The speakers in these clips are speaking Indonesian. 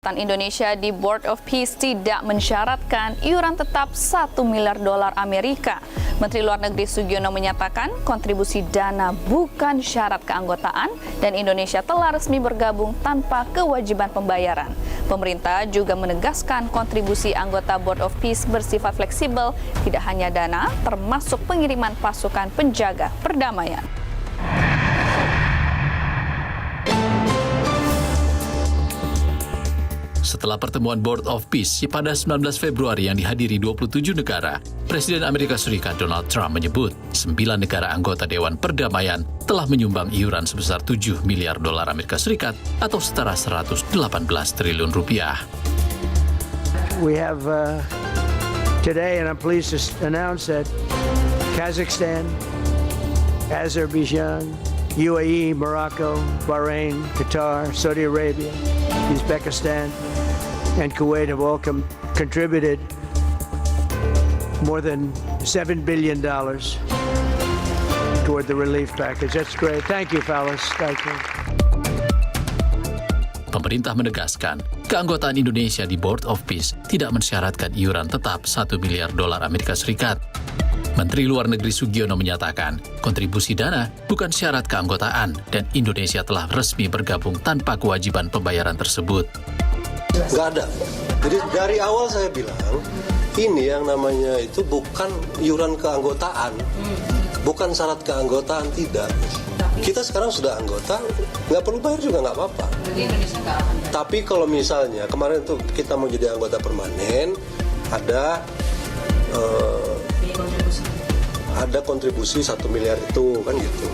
Indonesia di Board of Peace tidak mensyaratkan iuran tetap $1 miliar Amerika. Menteri Luar Negeri Sugiono menyatakan kontribusi dana bukan syarat keanggotaan dan Indonesia telah resmi bergabung tanpa kewajiban pembayaran. Pemerintah juga menegaskan kontribusi anggota Board of Peace bersifat fleksibel, tidak hanya dana, termasuk pengiriman pasukan penjaga perdamaian. Setelah pertemuan Board of Peace pada 19 Februari yang dihadiri 27 negara, Presiden Amerika Serikat Donald Trump menyebut 9 negara anggota Dewan Perdamaian telah menyumbang iuran sebesar $7 miliar Amerika Serikat atau setara 118 triliun rupiah. We have today, and I'm pleased to announce that Kazakhstan, Azerbaijan, UAE, Morocco, Bahrain, Qatar, Saudi Arabia, Uzbekistan, and Kuwait have all contributed more than $7 billion toward the relief package. That's great. Thank you, fellas. Thank you. Pemerintah menegaskan, keanggotaan Indonesia di Board of Peace tidak mensyaratkan iuran tetap $1 miliar Amerika Serikat. Menteri Luar Negeri Sugiono menyatakan, kontribusi dana bukan syarat keanggotaan dan Indonesia telah resmi bergabung tanpa kewajiban pembayaran tersebut. Nggak ada. Jadi dari awal saya bilang, ini yang namanya itu bukan iuran keanggotaan. Bukan syarat keanggotaan, tidak. Kita sekarang sudah anggota, nggak perlu bayar juga nggak apa-apa. Tapi kalau misalnya, kemarin tuh kita mau jadi anggota permanen, ada kontribusi 1 miliar itu, kan gitu.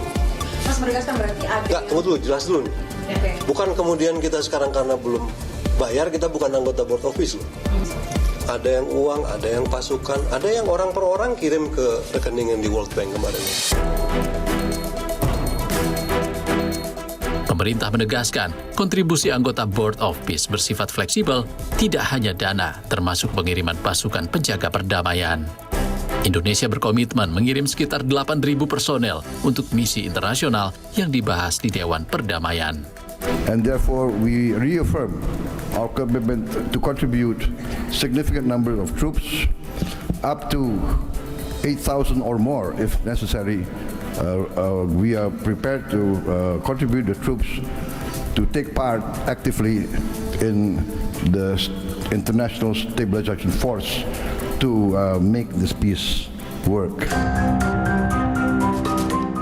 Mas menegaskan berarti ada. Nggak, tunggu dulu, jelas dulu nih. Okay. Bukan kemudian kita sekarang karena belum bayar, kita bukan anggota Board of Peace loh. Ada yang uang, ada yang pasukan, ada yang orang per orang kirim ke rekening yang di World Bank kemarin. Pemerintah menegaskan, kontribusi anggota Board of Peace bersifat fleksibel, tidak hanya dana, termasuk pengiriman pasukan penjaga perdamaian. Indonesia berkomitmen mengirim sekitar 8.000 personel untuk misi internasional yang dibahas di Dewan Perdamaian. And therefore we reaffirm our commitment to contribute significant number of troops, up to 8,000 or more if necessary. We are prepared to contribute the troops to take part actively in the international stabilization force to make this peace work.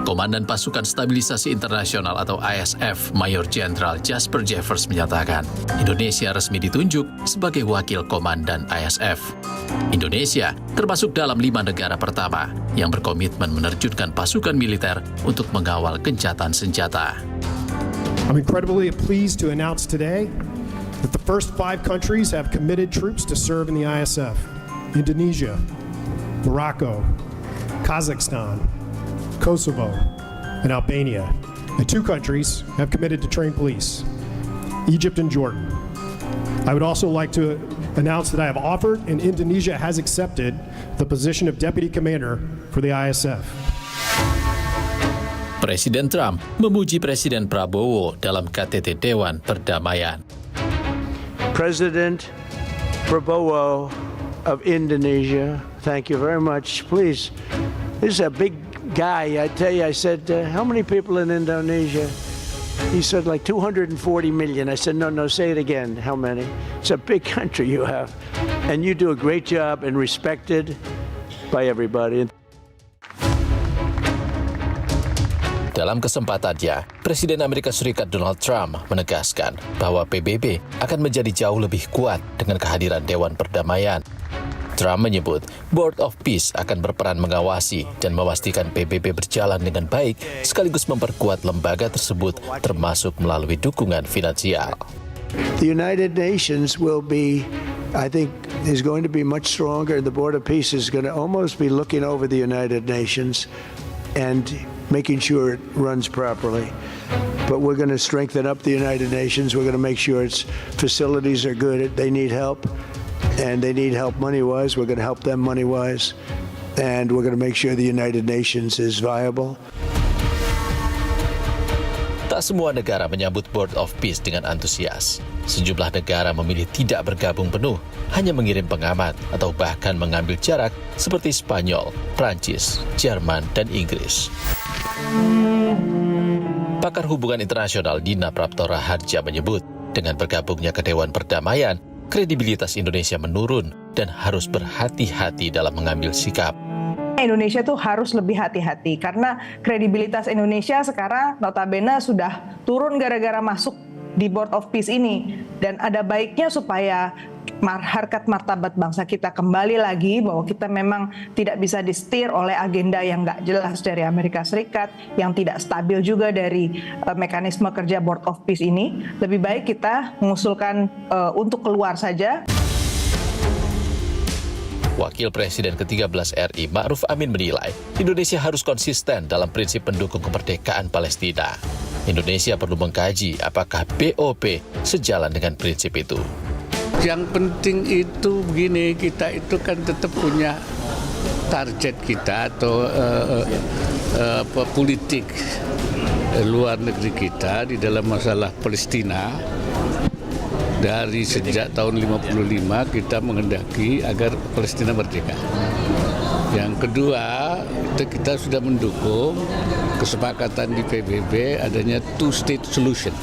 Komandan Pasukan Stabilisasi Internasional atau ISF, Mayor Jenderal Jasper Jeffers menyatakan, Indonesia resmi ditunjuk sebagai wakil komandan ISF. Indonesia termasuk dalam 5 negara pertama yang berkomitmen menerjunkan pasukan militer untuk mengawal gencatan senjata. I'm incredibly pleased to announce today that the first 5 countries have committed troops to serve in the ISF. Indonesia, Morocco, Kazakhstan, Kosovo, and Albania. And 2 countries have committed to train police, Egypt and Jordan. I would also like to announce that I have offered and Indonesia has accepted the position of Deputy Commander for the ISF. Presiden Trump memuji Presiden Prabowo dalam KTT Dewan Perdamaian. President Prabowo of Indonesia, thank you very much. Please, this is a big guy. I tell you, I said, how many people in Indonesia? He said like 240 million. I said, no, say it again. How many? It's a big country you have. And you do a great job and respected by everybody. Dalam kesempatannya, Presiden Amerika Serikat Donald Trump menegaskan bahwa PBB akan menjadi jauh lebih kuat dengan kehadiran Dewan Perdamaian. Trump menyebut Board of Peace akan berperan mengawasi dan memastikan PBB berjalan dengan baik sekaligus memperkuat lembaga tersebut termasuk melalui dukungan finansial. The United Nations will be, I think, is going to be much stronger. The Board of Peace is going to almost be looking over the United Nations and making sure it runs properly. But we're going to strengthen up the United Nations. We're going to make sure its facilities are good. They need help. And they need help money-wise. We're going to help them money-wise. And we're going to make sure the United Nations is viable. Tak semua negara menyambut Board of Peace dengan antusias. Sejumlah negara memilih tidak bergabung penuh, hanya mengirim pengamat atau bahkan mengambil jarak seperti Spanyol, Prancis, Jerman, dan Inggris. Pakar hubungan internasional Dina Praptora Harja menyebut, dengan bergabungnya ke Dewan Perdamaian, kredibilitas Indonesia menurun dan harus berhati-hati dalam mengambil sikap. Indonesia tuh harus lebih hati-hati karena kredibilitas Indonesia sekarang notabene sudah turun gara-gara masuk di Board of Peace ini, dan ada baiknya supaya harkat martabat bangsa kita kembali lagi, bahwa kita memang tidak bisa disetir oleh agenda yang nggak jelas dari Amerika Serikat, yang tidak stabil juga dari mekanisme kerja Board of Peace ini. Lebih baik kita mengusulkan untuk keluar saja. Wakil Presiden ke-13 RI Ma'ruf Amin menilai Indonesia harus konsisten dalam prinsip mendukung kemerdekaan Palestina. Indonesia perlu mengkaji apakah BOP sejalan dengan prinsip itu. Yang penting itu begini, kita itu kan tetap punya target kita atau politik luar negeri kita di dalam masalah Palestina. Dari sejak tahun 55 kita menghendaki agar Palestina merdeka. Yang kedua, kita sudah mendukung kesepakatan di PBB adanya two-state solution.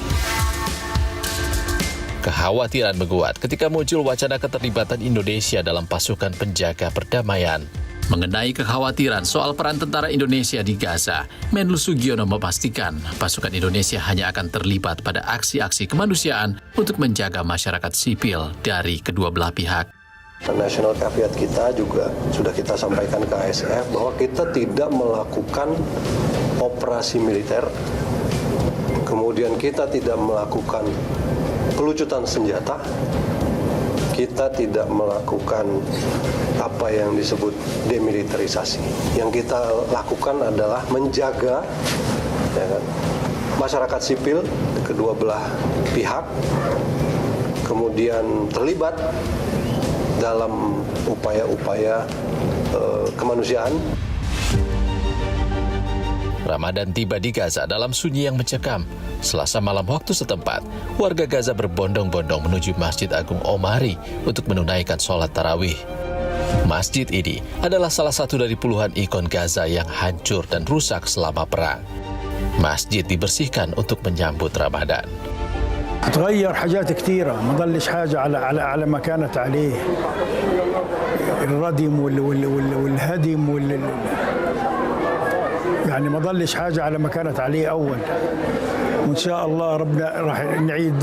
Kekhawatiran menguat ketika muncul wacana keterlibatan Indonesia dalam pasukan penjaga perdamaian. Mengenai kekhawatiran soal peran tentara Indonesia di Gaza, Menlu Sugiono memastikan pasukan Indonesia hanya akan terlibat pada aksi-aksi kemanusiaan untuk menjaga masyarakat sipil dari kedua belah pihak. National caveat kita juga sudah kita sampaikan ke ASF bahwa kita tidak melakukan operasi militer, kemudian kita tidak melakukan pelucutan senjata, kita tidak melakukan apa yang disebut demilitarisasi. Yang kita lakukan adalah menjaga masyarakat sipil kedua belah pihak, kemudian terlibat dalam upaya-upaya kemanusiaan. Ramadan tiba di Gaza dalam sunyi yang mencekam. Selasa malam waktu setempat, warga Gaza berbondong-bondong menuju Masjid Agung Omari untuk menunaikan sholat tarawih. Masjid ini adalah salah satu dari puluhan ikon Gaza yang hancur dan rusak selama perang. Masjid dibersihkan untuk menyambut Ramadan. تغير حاجات كثيرة ما ضلش حاجة على ما كانت عليه الردم والهدم يعني ما ضلش حاجة على ما كانت عليه أول وإن شاء الله ربنا راح نعيد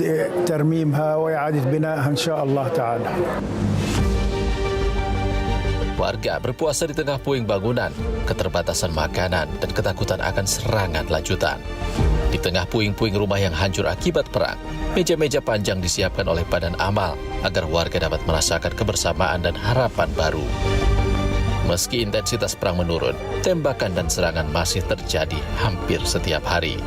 ترميمها وإعادة بنائها إن شاء الله تعالى. Warga berpuasa di tengah puing bangunan, keterbatasan makanan, dan ketakutan akan serangan lanjutan. Di tengah puing-puing rumah yang hancur akibat perang, meja-meja panjang disiapkan oleh Badan Amal agar warga dapat merasakan kebersamaan dan harapan baru. Meski intensitas perang menurun, tembakan dan serangan masih terjadi hampir setiap hari.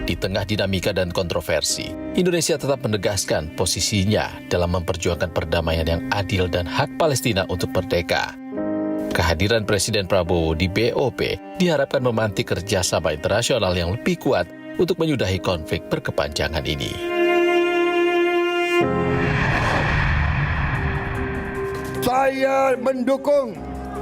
Di tengah dinamika dan kontroversi, Indonesia tetap menegaskan posisinya dalam memperjuangkan perdamaian yang adil dan hak Palestina untuk merdeka. Kehadiran Presiden Prabowo di BOP diharapkan memantik kerjasama internasional yang lebih kuat untuk menyudahi konflik berkepanjangan ini. Saya mendukung